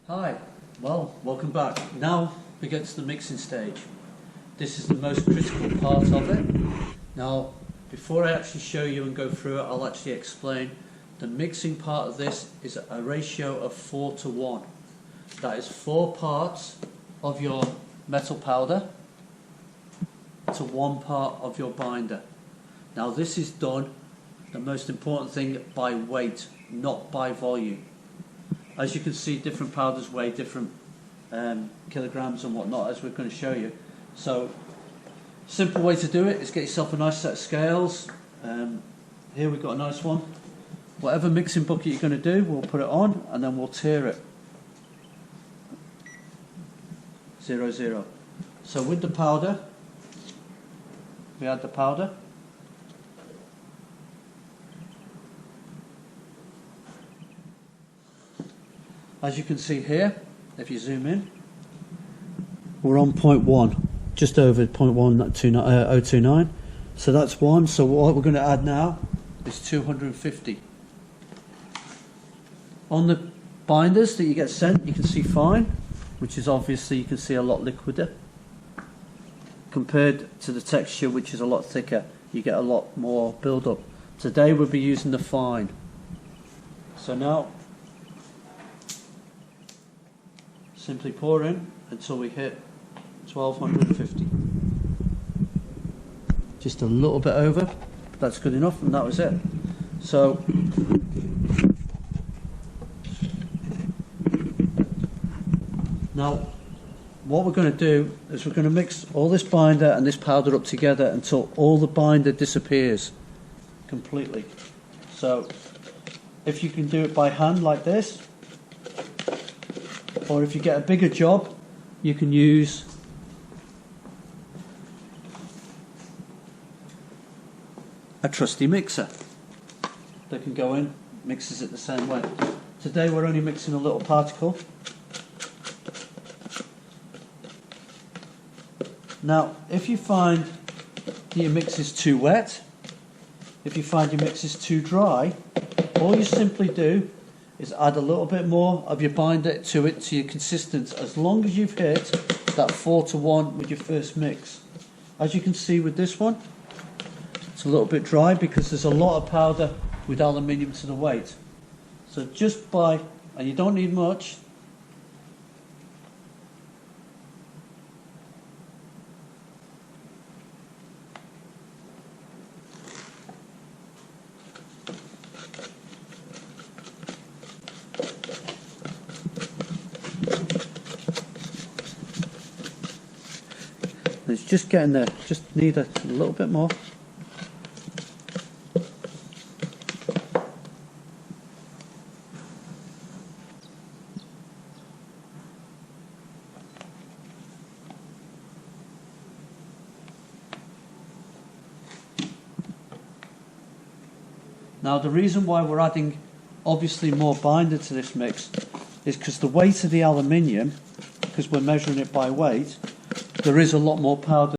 Hi, well, welcome back. Now we get to the mixing stage. This is the most critical part of it. Now, before I actually show you and go through it, I'll actually explain. The mixing part of this is a ratio of 4 to 1. That is 4 parts of your metal powder to 1 part of your binder. Now this is done, the most important thing, by weight, not by volume. As you can see, different powders weigh different kilograms and whatnot, as we're going to show you. So, simple way to do it is get yourself a nice set of scales. Here we've got a nice one. Whatever mixing bucket you're going to do, we'll put it on and then we'll tier it. 0, 0. So with the powder, we add the powder. As you can see here, if you zoom in, we're on 0.1, just over 0.1029. So that's 1. So what we're going to add now is 250. On the binders that you get sent, you can see fine, which is obviously, you can see a lot liquider. Compared to the texture, which is a lot thicker, you get a lot more build up. Today we'll be using the fine. So now, simply pour in until we hit 1250. Just a little bit over, but that's good enough, and that was it. So now what we're going to do is we're going to mix all this binder and this powder up together until all the binder disappears completely. So if you can do it by hand like this, or if you get a bigger job, you can use a trusty mixer that can go in, mixes it the same way. Today we're only mixing a little particle. Now, if you find that your mix is too wet, if you find your mix is too dry, all you simply do is add a little bit more of your binder to it, to your consistency, as long as you've hit that 4 to 1 with your first mix. As you can see with this one, it's a little bit dry because there's a lot of powder with aluminium to the weight. So just by, and you don't need much, it's just getting there, just need a little bit more. Now the reason why we're adding obviously more binder to this mix is because the weight of the aluminium, because we're measuring it by weight, there is a lot more powder